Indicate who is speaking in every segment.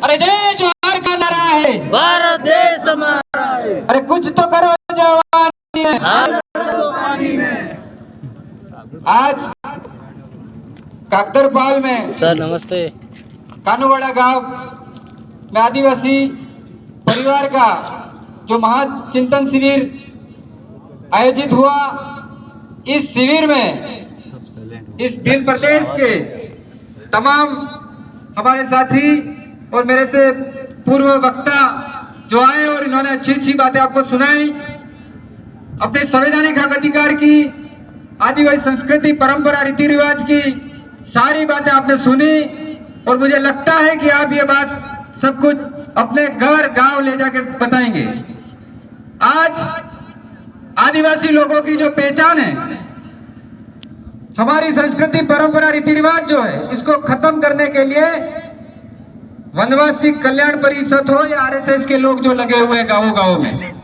Speaker 1: अरे जय जोहार का नारा है,
Speaker 2: भारत देश हमारा है।
Speaker 1: अरे कुछ तो करो जवानी में,
Speaker 2: पानी में।
Speaker 1: आज काकड़पाल में
Speaker 2: सर नमस्ते।
Speaker 1: कानूवाड़ा गांव में आदिवासी परिवार का जो महाचिंतन शिविर आयोजित हुआ। इस शिविर में इस भील प्रदेश के तमाम हमारे साथी और मेरे से पूर्व वक्ता जो आए और इन्होंने अच्छी अच्छी बातें आपको सुनाई। अपने संवैधानिक हक अधिकार की, आदिवासी संस्कृति, परंपरा, रीति रिवाज की सारी बातें आपने सुनी और मुझे लगता है कि आप ये बात सब कुछ अपने घर गांव ले जाकर बताएंगे। आज आदिवासी लोगों की जो पहचान है, हमारी संस्कृति, परंपरा, रीति रिवाज जो है, इसको खत्म करने के लिए वनवासी कल्याण परिषद हो या आरएसएस के लोग जो लगे हुए हैं गांव गांव में,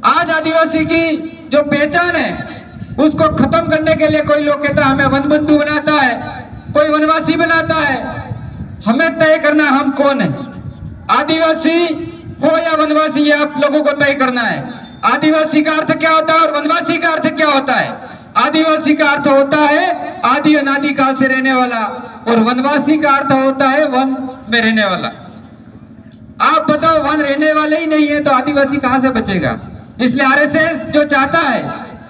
Speaker 1: आज आदिवासी की जो पहचान है उसको खत्म करने के लिए कोई लोग कहता है हमें वन बंधु बनाता है, कोई वनवासी बनाता है। हमें तय करना हम कौन है, आदिवासी हो या वनवासी, ये आप लोगों को तय करना है। आदिवासी का अर्थ क्या होता है और वनवासी का अर्थ क्या होता है? आदिवासी का अर्थ होता है आदि अनादि काल से रहने वाला और वनवासी का अर्थ होता है वन में रहने वाला। आप बताओ, वन रहने वाले ही नहीं है तो आदिवासी कहां से बचेगा? इसलिए आरएसएस जो चाहता है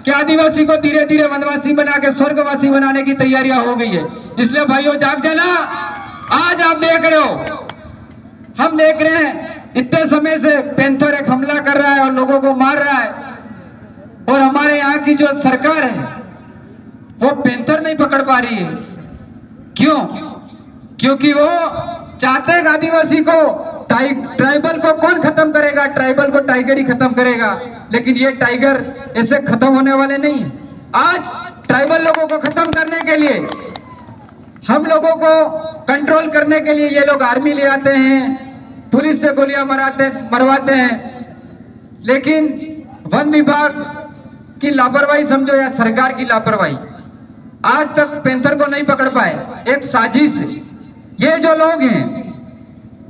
Speaker 1: कि आदिवासी को धीरे धीरे वनवासी बना के स्वर्गवासी बनाने की तैयारियां हो गई है। इसलिए भाइयों जाग जाना। आज आप देख रहे हो, हम देख रहे हैं इतने समय से पैंथर एक हमला कर रहा है और लोगों को मार रहा है, और हमारे यहाँ की जो सरकार है वो पैंथर नहीं पकड़ पा रही है। क्यों? क्योंकि वो चाहते हैं आदिवासी को, ट्राइबल को कौन खत्म करेगा? ट्राइबल को टाइगर ही खत्म करेगा, लेकिन ये टाइगर ऐसे खत्म होने वाले नहीं है। आज ट्राइबल लोगों को खत्म करने के लिए, हम लोगों को कंट्रोल करने के लिए ये लोग आर्मी ले आते हैं, पुलिस से गोलियां मरवाते हैं, लेकिन वन विभाग की लापरवाही समझो या सरकार की लापरवाही, आज तक पैंथर को नहीं पकड़ पाए। एक साजिश है। ये जो लोग हैं,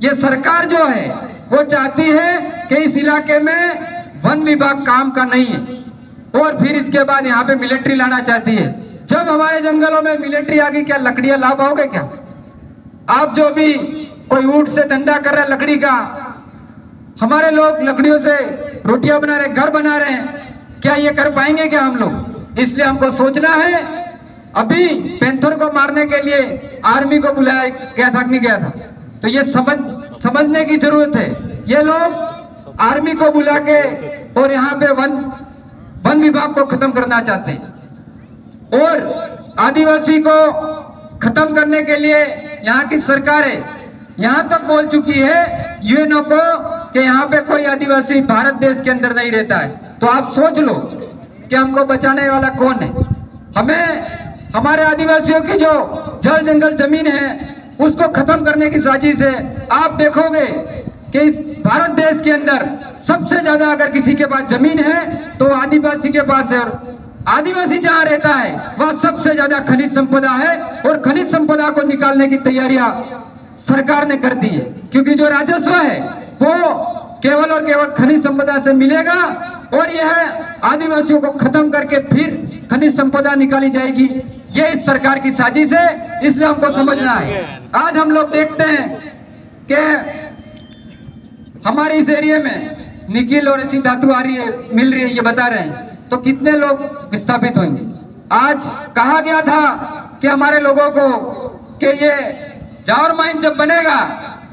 Speaker 1: ये सरकार जो है वो चाहती है कि इस इलाके में वन विभाग काम का नहीं है, और फिर इसके बाद यहाँ पे मिलिट्री लाना चाहती है। जब हमारे जंगलों में मिलिट्री आ गई, क्या लकड़ियां ला पाओगे? क्या आप जो भी कोई ऊंट से धंधा कर रहा है लकड़ी का, हमारे लोग लकड़ियों से रोटियां बना रहे, घर बना रहे हैं, क्या ये कर पाएंगे क्या हम लोग? इसलिए हमको सोचना है। अभी पैंथर को मारने के लिए आर्मी को बुलाया गया था कि नहीं गया था? तो ये समझने की जरूरत है। ये लोग आर्मी को बुला के और यहाँ पे वन विभाग को खत्म करना चाहते हैं, और आदिवासी को खत्म करने के लिए यहाँ की सरकारें यहाँ तक बोल चुकी है यूएनओ को कि यहाँ पे कोई आदिवासी भारत देश के अंदर नहीं रहता है। तो आप सोच लो कि हमको बचाने वाला कौन है? हमें हमारे आदिवासियों की जो जल जंगल जमीन है उसको खत्म करने की साजिश है। आप देखोगे कि इस भारत देश के अंदर सबसे ज्यादा अगर किसी के पास जमीन है तो आदिवासी के पास है, और आदिवासी जहाँ रहता है वह सबसे ज्यादा खनिज संपदा है, और खनिज संपदा को निकालने की तैयारियां सरकार ने कर दी है। क्योंकि जो राजस्व है वो केवल और केवल खनिज संपदा से मिलेगा, और यह आदिवासियों को खत्म करके फिर खनिज संपदा निकाली जाएगी। ये इस सरकार की साजिश है, इसलिए हमको समझना है। आज हम लोग देखते हैं कि हमारे इस एरिया में निकिल और ऐसी धातु आ रही है, मिल रही है, ये बता रहे हैं, तो कितने लोग विस्थापित होंगे? आज कहा गया था कि हमारे लोगों को कि ये जावर माइन जब बनेगा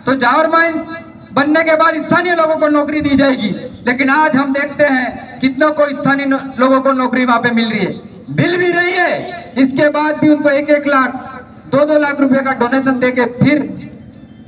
Speaker 1: तो जावर माइन बनने के बाद स्थानीय लोगों को नौकरी दी जाएगी, लेकिन आज हम देखते हैं कितनों को स्थानीय लोगों को नौकरी वहां पे मिल रही है, मिल भी रही है। इसके बाद भी उनको 1-1 लाख 2-2 लाख रुपए का डोनेशन देके फिर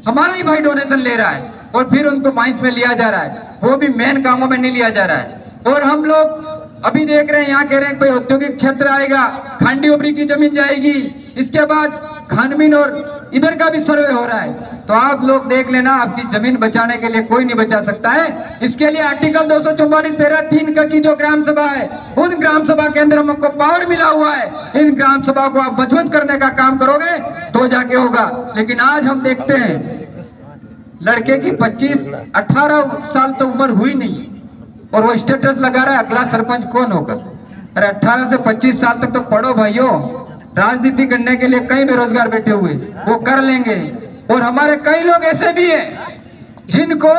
Speaker 1: हमारा ही भाई डोनेशन ले रहा है, और फिर उनको माइंस में लिया जा रहा है, वो भी मेन कामों में नहीं लिया जा रहा है। और हम लोग अभी देख रहे हैं, यहाँ कह रहे हैं कोई औद्योगिक क्षेत्र आएगा, खांडी उपरी की जमीन जाएगी, इसके बाद खानमीन और इधर का भी सर्वे हो रहा है। तो आप लोग देख लेना, आपकी जमीन बचाने के लिए कोई नहीं बचा सकता है। इसके लिए आर्टिकल 244(3) का की जो ग्राम सभा है, उन ग्राम सभा के अंदर हमको पावर मिला हुआ है। इन ग्राम सभा को आप मजबूत करने का काम करोगे तो जाके होगा। लेकिन आज हम देखते हैं लड़के की 25-18 साल तो उम्र हुई नहीं और वो स्टेटस लगा रहा है अगला सरपंच कौन होगा। अरे 18 से 25 साल तक तो पढ़ो भाइयों, राजनीति करने के लिए कई बेरोजगार बैठे हुए वो कर लेंगे। और हमारे कई लोग ऐसे भी हैं जिनको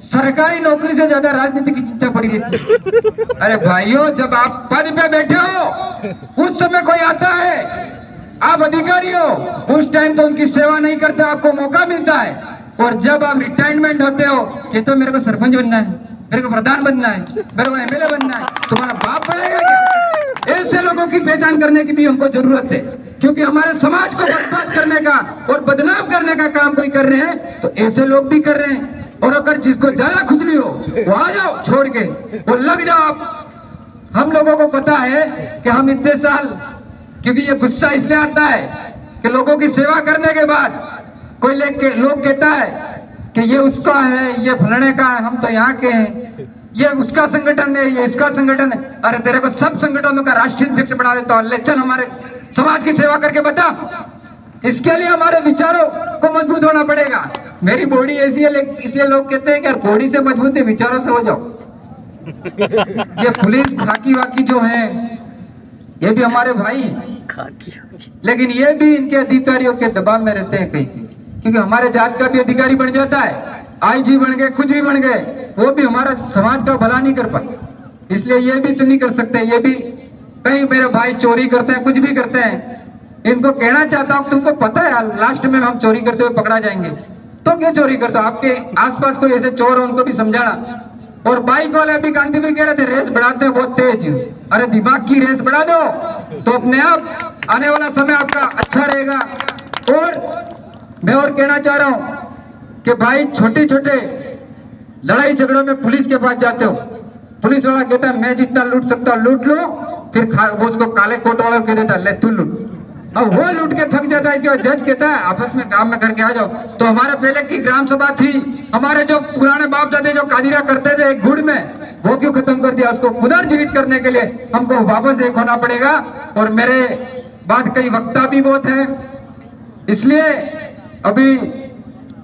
Speaker 1: सरकारी नौकरी से ज्यादा राजनीति की चिंता पड़ी रहती। अरे भाइयों, जब आप पद पे बैठे हो उस समय कोई आता है, आप अधिकारी हो, उस टाइम तो उनकी सेवा नहीं करते, आपको मौका मिलता है। और जब आप रिटायरमेंट होते हो कि तो मेरे को सरपंच बनना है, मेरे को प्रधान बनना है, मेरे को एमएलए बनना है, तुम्हारा बाप बनेगा क्या? ऐसे लोगों की पहचान करने की भी हमको जरूरत है, क्योंकि हमारे समाज को बर्बाद करने का और बदनाम करने का काम कोई कर रहे हैं तो ऐसे लोग भी कर रहे हैं। और अगर जिसको ज्यादा खुजली हो वो आ जाओ छोड़ के, वो लग जाओ आप। हम लोगों को पता है कि हम इतने साल, क्योंकि ये गुस्सा इसलिए आता है कि लोगों की सेवा करने के बाद कोई लोग कहता है कि ये उसका है, ये फलाने का है, हम तो यहाँ के हैं, ये उसका संगठन है, ये इसका संगठन है। अरे तेरे को सब संगठनों का राष्ट्रीय अध्यक्ष बना देता हूँ, ले चल हमारे समाज की सेवा करके बता। इसके लिए हमारे विचारों को मजबूत होना पड़ेगा। मेरी बॉडी ऐसी है इसलिए लोग कहते हैं कि यार बॉडी से मजबूत है, विचारों से हो जाओ। ये पुलिस खाकी वाकी जो है ये भी हमारे भाई, लेकिन ये भी इनके अधिकारियों के दबाव में रहते हैं कहीं, क्योंकि हमारे जात का भी अधिकारी बन जाता है, आईजी बन गए, कुछ भी बन गए, वो भी हमारा समाज का भला नहीं कर पाते। इसलिए ये भी तो नहीं कर सकते। ये भी कई मेरे भाई चोरी करते हैं, कुछ भी करते हैं, इनको कहना चाहता हूँ तुमको पता है लास्ट में हम चोरी करते हुए पकड़ा जाएंगे, तो क्यों चोरी करते हो? आपके आसपास कोई ऐसे चोर हो उनको भी समझाना। और बाइक वाले अभी गांधी भी कह रहे थे रेस बढ़ाते हैं बहुत तेज। अरे दिमाग की रेस बढ़ा दो तो अपने आप आने वाला समय आपका अच्छा रहेगा। और मैं और कहना चाह रहा हूं कि भाई छोटे छोटे लड़ाई झगड़ों में पुलिस के पास जाते हो, पुलिस वाला कहता है मैं जितना लूट सकता हूं लूट लो, फिर वो उसको काले कोट वाला कह देता है ले तू लूट। अब वो लूट के थक जाता है कि जज कहता है आपस में काम में करके आ जाओ। तो हमारे पहले की ग्राम सभा थी, हमारे जो पुराने बाप दादे जो कादिरा करते थे एक गुड़ में, वो क्यों खत्म कर दिया? उसको पुनर्जीवित करने के लिए हमको वापस एक होना पड़ेगा। और मेरे बाद कई वक्ता भी बहुत है, इसलिए अभी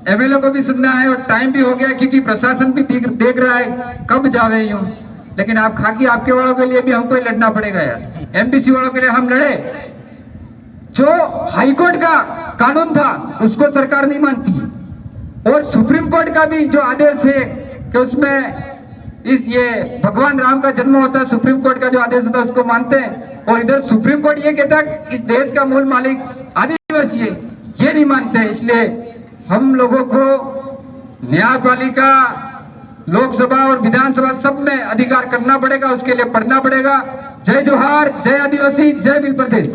Speaker 1: एमएलए को भी सुनना है और टाइम भी हो गया, क्योंकि प्रशासन भी देख रहा है कब जावे यूं। लेकिन आप खाकी आपके वालों के लिए भी हमको ही लड़ना पड़ेगा यार। एमपीसी वालों के लिए हम लड़े, जो हाईकोर्ट का कानून था उसको सरकार नहीं मानती, और सुप्रीम कोर्ट का भी जो आदेश है कि उसमें ये भगवान राम का जन्म होता है, सुप्रीम कोर्ट का जो आदेश होता है उसको मानते हैं। और इधर सुप्रीम कोर्ट ये कहता है इस देश का मूल मालिक आदिवासी है, ये नहीं मानते। इसलिए हम लोगों को न्यायपालिका, लोकसभा और विधानसभा सब में अधिकार करना पड़ेगा, उसके लिए पढ़ना पड़ेगा। जय जोहार, जय आदिवासी, जय बिल प्रदेश।